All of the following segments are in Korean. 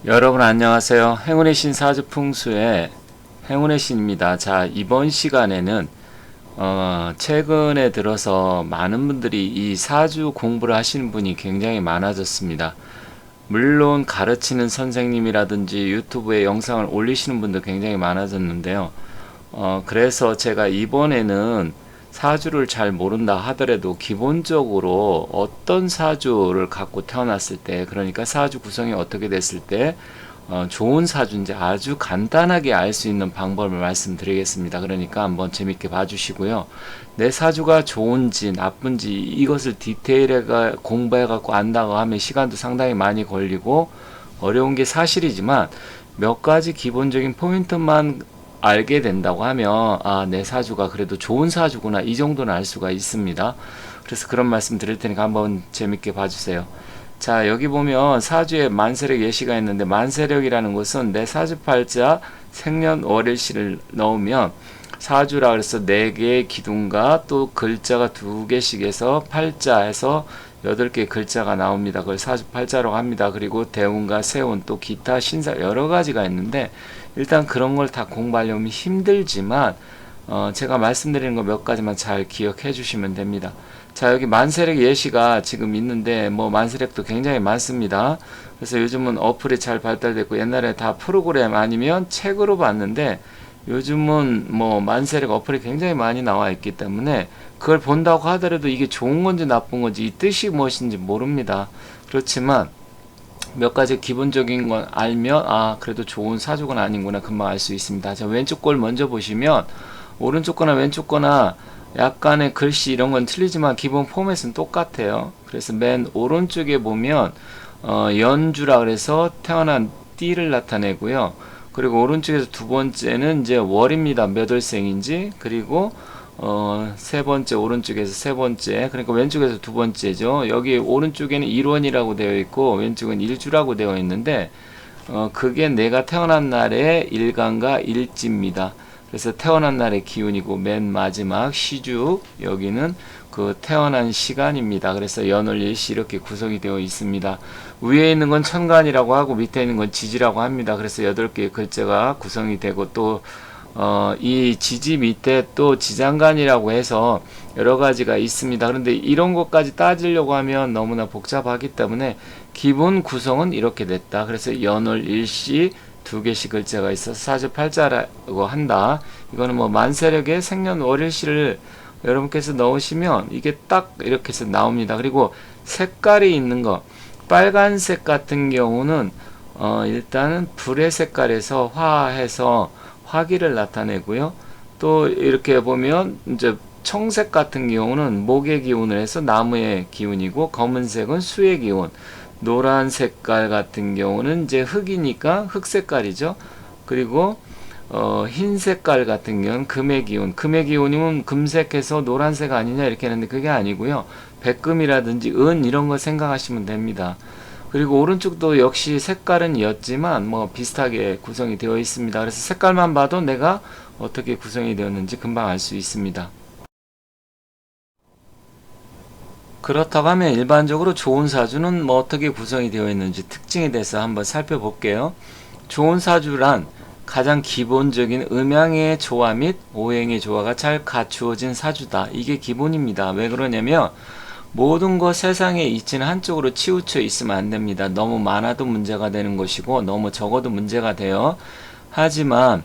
여러분 안녕하세요. 행운의 신 사주풍수의 행운의 신입니다. 자, 이번 시간에는 최근에 들어서 많은 분들이 이 사주 공부를 하시는 분이 굉장히 많아졌습니다. 물론 가르치는 선생님이라든지 유튜브에 영상을 올리시는 분도 굉장히 많아졌는데요. 그래서 제가 이번에는 사주를 잘 모른다 하더라도 기본적으로 어떤 사주를 갖고 태어났을 때, 그러니까 사주 구성이 어떻게 됐을 때 좋은 사주인지 아주 간단하게 알 수 있는 방법을 말씀드리겠습니다. 그러니까 한번 재밌게 봐주시고요. 내 사주가 좋은지 나쁜지 이것을 디테일하게 공부해갖고 안다고 하면 시간도 상당히 많이 걸리고 어려운 게 사실이지만 몇 가지 기본적인 포인트만 알게 된다고 하면 내 사주가 그래도 좋은 사주구나 이 정도는 알 수가 있습니다. 그래서 그런 말씀 드릴 테니까 한번 재밌게 봐주세요. 자, 여기 보면 사주에 만세력 예시가 있는데, 만세력이라는 것은 내 사주팔자 생년월일시를 넣으면 사주라 그래서 4개의 기둥과 또 글자가 2개씩 해서 팔자에서 8개의 글자가 나옵니다. 그걸 사주팔자라고 합니다. 그리고 대운과 세운 또 기타 신사 여러 가지가 있는데, 일단 그런 걸 다 공부하려면 힘들지만 제가 말씀드리는 거 몇 가지만 잘 기억해 주시면 됩니다. 자, 여기 만세력 예시가 지금 있는데 만세력도 굉장히 많습니다. 그래서 요즘은 어플이 잘 발달됐고 옛날에 다 프로그램 아니면 책으로 봤는데 요즘은 만세력 어플이 굉장히 많이 나와 있기 때문에 그걸 본다고 하더라도 이게 좋은 건지 나쁜 건지 이 뜻이 무엇인지 모릅니다. 그렇지만 몇 가지 기본적인 건 알면 그래도 좋은 사주가 아닌구나 금방 알 수 있습니다. 자, 왼쪽 걸 먼저 보시면 오른쪽 거나 왼쪽 거나 약간의 글씨 이런 건 틀리지만 기본 포맷은 똑같아요. 그래서 맨 오른쪽에 보면 연주라 그래서 태어난 띠를 나타내고요. 그리고 오른쪽에서 두 번째는 이제 월입니다. 몇 월생인지. 그리고 세 번째 오른쪽에서 세 번째, 그러니까 왼쪽에서 두 번째죠. 여기 오른쪽에는 일원이라고 되어 있고 왼쪽은 일주라고 되어 있는데 그게 내가 태어난 날의 일간과 일지입니다. 그래서 태어난 날의 기운이고 맨 마지막 시주 여기는 그 태어난 시간입니다. 그래서 연월일시 이렇게 구성이 되어 있습니다. 위에 있는 건 천간이라고 하고 밑에 있는 건 지지라고 합니다. 그래서 8개의 글자가 구성이 되고 또 이 지지 밑에 또 지장간이라고 해서 여러 가지가 있습니다. 그런데 이런 것까지 따지려고 하면 너무나 복잡하기 때문에 기본 구성은 이렇게 됐다. 그래서 연월 일시 2개씩 글자가 있어서 사주팔자라고 한다. 이거는 만세력의 생년월일시를 여러분께서 넣으시면 이게 딱 이렇게 해서 나옵니다. 그리고 색깔이 있는 거 빨간색 같은 경우는 일단은 불의 색깔에서 화해서 화기를 나타내고요. 또 이렇게 보면 이제 청색 같은 경우는 목의 기운을 해서 나무의 기운이고, 검은색은 수의 기운, 노란 색깔 같은 경우는 이제 흙이니까 흙 색깔이죠. 그리고 흰 색깔 같은 경우는 금의 기운, 금의 기운이면 금색해서 노란색 아니냐 이렇게 하는데 그게 아니고요. 백금이라든지 은 이런 거 생각하시면 됩니다. 그리고 오른쪽도 역시 색깔은 였지만 비슷하게 구성이 되어 있습니다. 그래서 색깔만 봐도 내가 어떻게 구성이 되었는지 금방 알 수 있습니다. 그렇다고 하면 일반적으로 좋은 사주는 어떻게 구성이 되어 있는지 특징에 대해서 한번 살펴볼게요. 좋은 사주란 가장 기본적인 음양의 조화 및 오행의 조화가 잘 갖추어진 사주다. 이게 기본입니다. 왜 그러냐면 모든 것 세상에 있지는 한쪽으로 치우쳐 있으면 안 됩니다. 너무 많아도 문제가 되는 것이고 너무 적어도 문제가 돼요. 하지만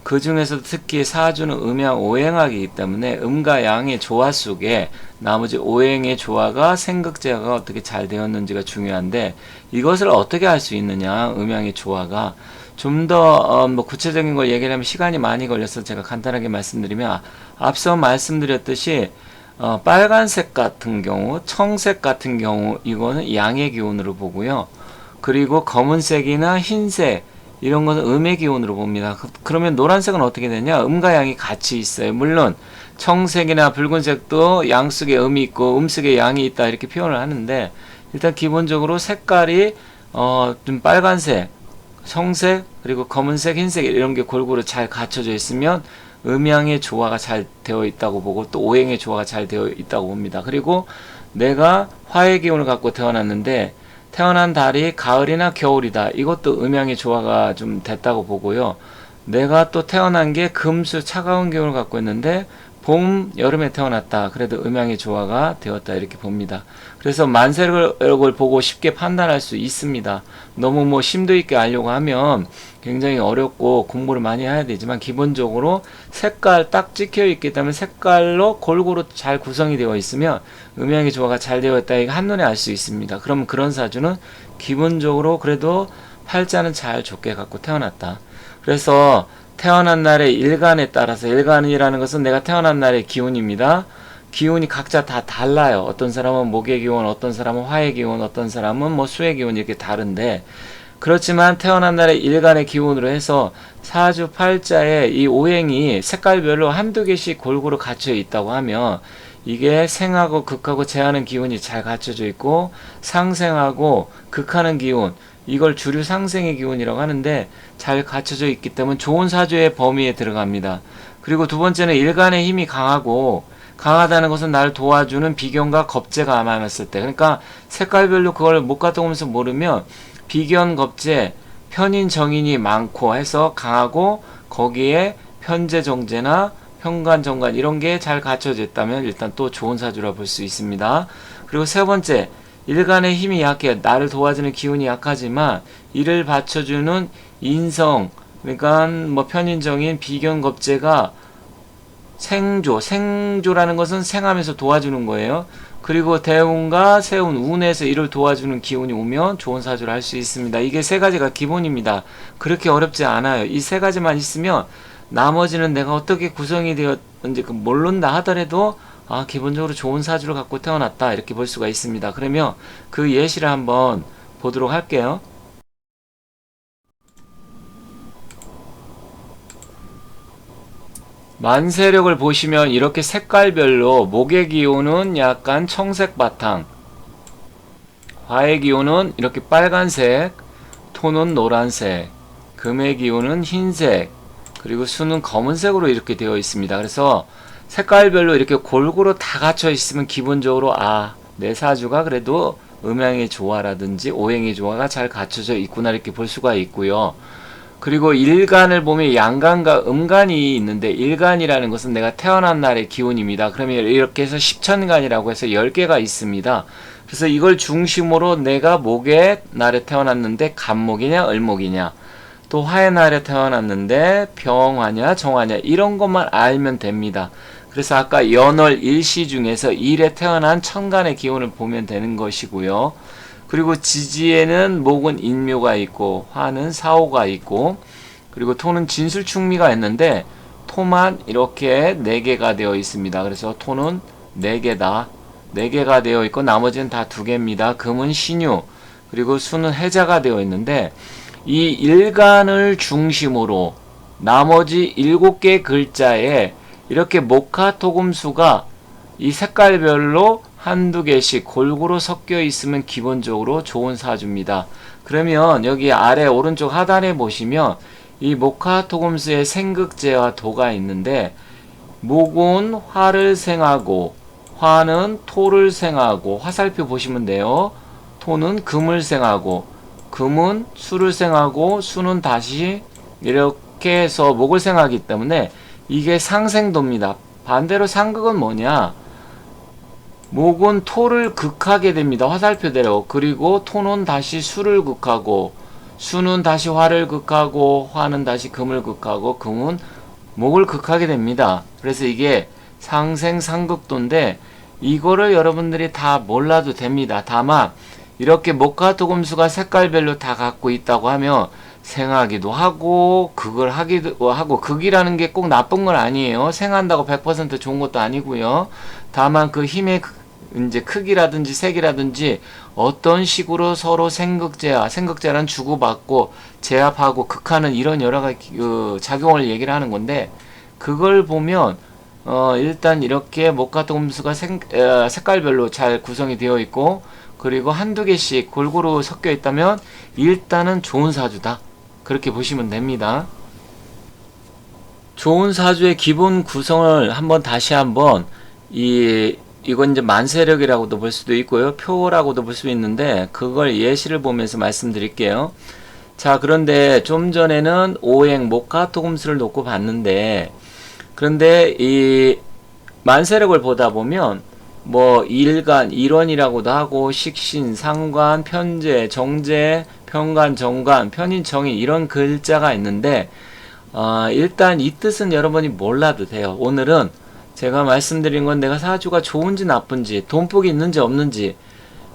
그 중에서도 특히 사주는 음양 오행학이기 때문에 음과 양의 조화 속에 나머지 오행의 조화가 생극제가 어떻게 잘 되었는지가 중요한데, 이것을 어떻게 알 수 있느냐, 음양의 조화가 좀 더 구체적인 걸 얘기하면 시간이 많이 걸려서 제가 간단하게 말씀드리면, 앞서 말씀드렸듯이 빨간색 같은 경우, 청색 같은 경우 이거는 양의 기운으로 보고요. 그리고 검은색이나 흰색 이런 것은 음의 기운으로 봅니다. 그러면 노란색은 어떻게 되냐? 음과 양이 같이 있어요. 물론 청색이나 붉은색도 양 속에 음이 있고 음 속에 양이 있다 이렇게 표현을 하는데, 일단 기본적으로 색깔이 좀 빨간색, 청색, 그리고 검은색, 흰색 이런 게 골고루 잘 갖춰져 있으면 음양의 조화가 잘 되어 있다고 보고 또 오행의 조화가 잘 되어 있다고 봅니다. 그리고 내가 화의 기운을 갖고 태어났는데 태어난 달이 가을이나 겨울이다. 이것도 음양의 조화가 좀 됐다고 보고요. 내가 또 태어난 게 금수 차가운 기운을 갖고 있는데 봄, 여름에 태어났다. 그래도 음양의 조화가 되었다. 이렇게 봅니다. 그래서 만세력을 보고 쉽게 판단할 수 있습니다. 너무 뭐 심도 있게 알려고 하면 굉장히 어렵고 공부를 많이 해야 되지만 기본적으로 색깔 딱 찍혀 있기 때문에 색깔로 골고루 잘 구성이 되어 있으면 음양의 조화가 잘 되어 있다. 이거 한눈에 알 수 있습니다. 그러면 그런 사주는 기본적으로 그래도 팔자는 잘 좋게 갖고 태어났다. 그래서 태어난 날의 일간에 따라서, 일간이라는 것은 내가 태어난 날의 기운입니다. 기운이 각자 다 달라요. 어떤 사람은 목의 기운, 어떤 사람은 화의 기운, 어떤 사람은 뭐 수의 기운, 이렇게 다른데, 그렇지만 태어난 날의 일간의 기운으로 해서 사주 팔자에 이 오행이 색깔별로 한두 개씩 골고루 갖춰 있다고 하면 이게 생하고 극하고 제하는 기운이 잘 갖춰져 있고, 상생하고 극하는 기운, 이걸 주류 상생의 기운이라고 하는데 잘 갖춰져 있기 때문에 좋은 사주의 범위에 들어갑니다. 그리고 두 번째는 일간의 힘이 강하다는 것은 나를 도와주는 비견과 겁재가 많았을 때, 그러니까 색깔별로 그걸 못 갖다 오면서 모르면 비견, 겁재, 편인, 정인이 많고 해서 강하고, 거기에 편재, 정제나 현관, 정관 이런 게 잘 갖춰져 있다면 일단 또 좋은 사주라 볼 수 있습니다. 그리고 세 번째, 일간의 힘이 약해. 나를 도와주는 기운이 약하지만 이를 받쳐주는 인성, 그러니까 뭐 편인정인, 비견겁재가 생조라는 것은 생하면서 도와주는 거예요. 그리고 대운과 세운, 운에서 이를 도와주는 기운이 오면 좋은 사주를 할 수 있습니다. 이게 세 가지가 기본입니다. 그렇게 어렵지 않아요. 이 세 가지만 있으면 나머지는 내가 어떻게 구성이 되었는지 모른다 하더라도 기본적으로 좋은 사주를 갖고 태어났다. 이렇게 볼 수가 있습니다. 그러면 그 예시를 한번 보도록 할게요. 만세력을 보시면 이렇게 색깔별로 목의 기운은 약간 청색 바탕, 화의 기운은 이렇게 빨간색, 토는 노란색, 금의 기운은 흰색, 그리고 수는 검은색으로 이렇게 되어 있습니다. 그래서 색깔별로 이렇게 골고루 다 갖춰 있으면 기본적으로 내 사주가 그래도 음양의 조화라든지 오행의 조화가 잘 갖춰져 있구나 이렇게 볼 수가 있고요. 그리고 일간을 보면 양간과 음간이 있는데, 일간이라는 것은 내가 태어난 날의 기운입니다. 그러면 이렇게 해서 십천간이라고 해서 10개가 있습니다. 그래서 이걸 중심으로 내가 목의 날에 태어났는데 간목이냐 을목이냐, 또 화의 날에 태어났는데 병화냐 정화냐, 이런 것만 알면 됩니다. 그래서 아까 연월 일시 중에서 일에 태어난 천간의 기운을 보면 되는 것이고요. 그리고 지지에는 목은 인묘가 있고 화는 사오가 있고, 그리고 토는 진술충미가 있는데 토만 이렇게 4개가 되어 있습니다. 그래서 토는 4개다. 4개가 되어 있고 나머지는 다 2개입니다. 금은 신유, 그리고 수는 해자가 되어 있는데, 이 일간을 중심으로 나머지 7개 글자에 이렇게 목화토금수가 이 색깔별로 한두 개씩 골고루 섞여 있으면 기본적으로 좋은 사주입니다. 그러면 여기 아래 오른쪽 하단에 보시면 이 목화토금수의 생극재와 도가 있는데, 목은 화를 생하고 화는 토를 생하고, 화살표 보시면 돼요. 토는 금을 생하고 금은 수를 생하고 수는 다시 이렇게 해서 목을 생하기 때문에 이게 상생도입니다. 반대로 상극은 뭐냐? 목은 토를 극하게 됩니다. 화살표대로. 그리고 토는 다시 수를 극하고, 수는 다시 화를 극하고, 화는 다시 금을 극하고, 금은 목을 극하게 됩니다. 그래서 이게 상생상극도인데 이거를 여러분들이 다 몰라도 됩니다. 다만 이렇게 목화토금수가 색깔별로 다 갖고 있다고 하면 생하기도 하고 극을 하기도 하고, 극이라는 게 꼭 나쁜 건 아니에요. 생한다고 100% 좋은 것도 아니고요. 다만 그 힘의 이제 크기라든지 색이라든지 어떤 식으로 서로 생극제란 주고받고 제압하고 극하는 이런 여러 가지 작용을 얘기를 하는 건데, 그걸 보면 일단 이렇게 목화토금수가 색깔별로 잘 구성이 되어 있고, 그리고 한두 개씩 골고루 섞여 있다면 일단은 좋은 사주다. 그렇게 보시면 됩니다. 좋은 사주의 기본 구성을 다시 한번 이 이건 이제 만세력이라고도 볼 수도 있고요. 표라고도 볼 수 있는데 그걸 예시를 보면서 말씀드릴게요. 자, 그런데 좀 전에는 오행 목화토금수를 놓고 봤는데, 그런데 이 만세력을 보다 보면 뭐 일간, 일원이라고도 하고 식신, 상관, 편재, 정재, 편관, 정관, 편인, 정인 이런 글자가 있는데 일단 이 뜻은 여러분이 몰라도 돼요. 오늘은 제가 말씀드린 건 내가 사주가 좋은지 나쁜지, 돈복이 있는지 없는지,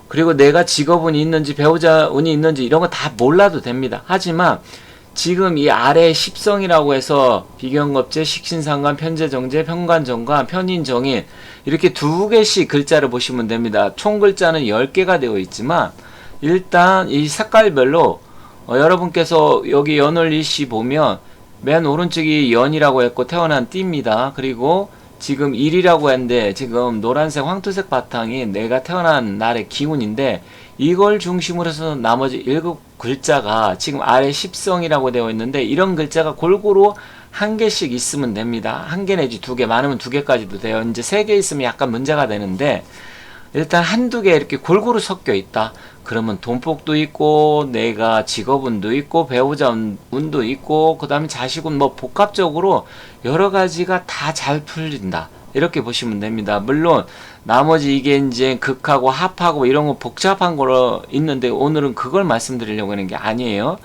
그리고 내가 직업운이 있는지 배우자 운이 있는지 이런 거 다 몰라도 됩니다. 하지만 지금 이 아래 십성이라고 해서 비견겁재, 식신상관, 편재정재, 편관정관, 편인정인 이렇게 두 개씩 글자를 보시면 됩니다. 총 글자는 10개가 되어 있지만 일단 이 색깔별로 여러분께서 여기 연월일시 보면 맨 오른쪽이 연이라고 했고 태어난 띠입니다. 그리고 지금 일이라고 했는데 지금 노란색 황토색 바탕이 내가 태어난 날의 기운인데 이걸 중심으로 해서 나머지 7글자가 지금 아래 십성이라고 되어 있는데 이런 글자가 골고루 한 개씩 있으면 됩니다. 한 개 내지 2개, 많으면 2개까지도 돼요. 이제 3개 있으면 약간 문제가 되는데 일단 한두 개 이렇게 골고루 섞여 있다. 그러면 돈복도 있고 내가 직업운도 있고 배우자 운도 있고 그 다음에 자식운 뭐 복합적으로 여러 가지가 다 잘 풀린다. 이렇게 보시면 됩니다. 물론 나머지 이게 이제 극하고 합하고 이런 거 복잡한 거로 있는데 오늘은 그걸 말씀드리려고 하는 게 아니에요.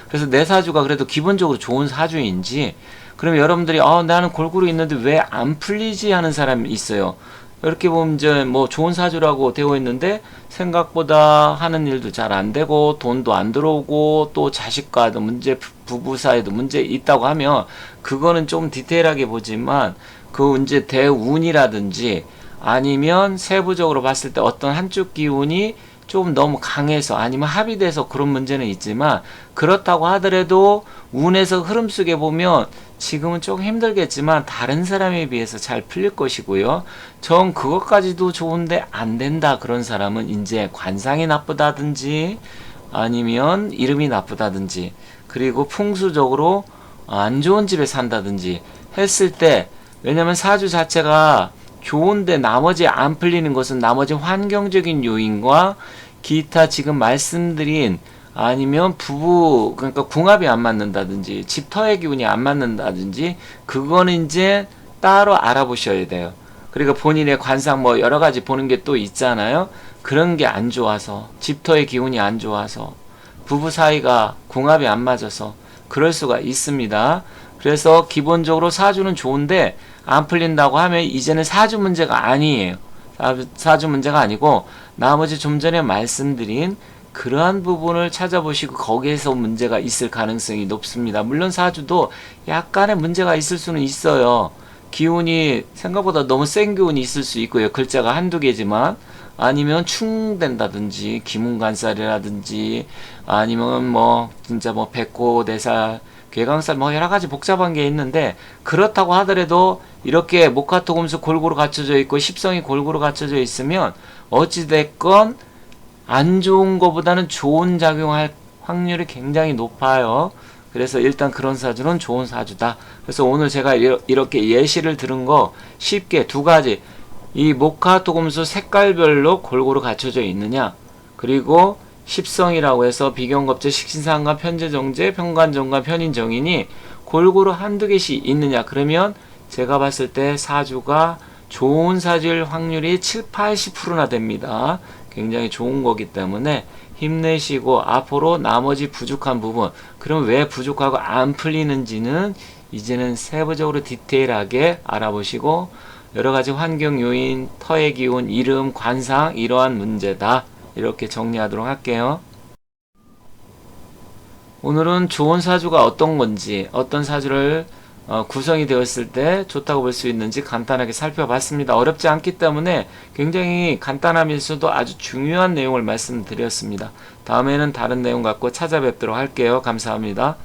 그래서 내 사주가 그래도 기본적으로 좋은 사주인지 그러면 여러분들이 나는 골고루 있는데 왜 안 풀리지 하는 사람이 있어요. 이렇게 보면 이제 뭐 좋은 사주라고 되어 있는데 생각보다 하는 일도 잘 안 되고 돈도 안 들어오고 또 자식과도 문제, 부부 사이도 문제 있다고 하면 그거는 좀 디테일하게 보지만 그 이제 대운이라든지 아니면 세부적으로 봤을 때 어떤 한쪽 기운이 좀 너무 강해서 아니면 합의돼서 그런 문제는 있지만 그렇다고 하더라도 운에서 흐름 속에 보면 지금은 조금 힘들겠지만 다른 사람에 비해서 잘 풀릴 것이고요. 전 그것까지도 좋은데 안 된다 그런 사람은 이제 관상이 나쁘다든지 아니면 이름이 나쁘다든지 그리고 풍수적으로 안 좋은 집에 산다든지 했을 때 왜냐면 사주 자체가 좋은데 나머지 안 풀리는 것은 나머지 환경적인 요인과 기타 지금 말씀드린 아니면 부부 그러니까 궁합이 안 맞는다든지 집터의 기운이 안 맞는다든지 그거는 이제 따로 알아보셔야 돼요. 그리고 본인의 관상 뭐 여러 가지 보는 게 또 있잖아요. 그런 게 안 좋아서 집터의 기운이 안 좋아서 부부 사이가 궁합이 안 맞아서 그럴 수가 있습니다. 그래서 기본적으로 사주는 좋은데 안 풀린다고 하면 이제는 사주 문제가 아니에요. 사주 문제가 아니고 나머지 좀 전에 말씀드린 그러한 부분을 찾아보시고 거기에서 문제가 있을 가능성이 높습니다. 물론 사주도 약간의 문제가 있을 수는 있어요. 기운이 생각보다 너무 센 기운이 있을 수 있고요. 글자가 한두 개지만 아니면 충된다든지 기문간살이라든지 아니면 뭐 진짜 뭐 백호대살 괴강살 뭐 여러가지 복잡한 게 있는데 그렇다고 하더라도 이렇게 목화토금수 골고루 갖춰져 있고 십성이 골고루 갖춰져 있으면 어찌됐건 안 좋은 것보다는 좋은 작용할 확률이 굉장히 높아요. 그래서 일단 그런 사주는 좋은 사주다. 그래서 오늘 제가 이렇게 예시를 들은 거 쉽게 두 가지 이 목화토금수 색깔별로 골고루 갖춰져 있느냐 그리고 십성이라고 해서 비견겁재, 식신상관, 편재정재, 편관정관, 편인정인이 골고루 한두 개씩 있느냐 그러면 제가 봤을 때 사주가 좋은 사주일 확률이 7, 80%나 됩니다. 굉장히 좋은 거기 때문에 힘내시고 앞으로 나머지 부족한 부분 그럼 왜 부족하고 안 풀리는지는 이제는 세부적으로 디테일하게 알아보시고 여러가지 환경 요인, 터의 기운, 이름, 관상 이러한 문제다. 이렇게 정리하도록 할게요. 오늘은 좋은 사주가 어떤 건지 어떤 사주를 구성이 되었을 때 좋다고 볼 수 있는지 간단하게 살펴봤습니다. 어렵지 않기 때문에 굉장히 간단하면서도 아주 중요한 내용을 말씀드렸습니다. 다음에는 다른 내용 갖고 찾아뵙도록 할게요. 감사합니다.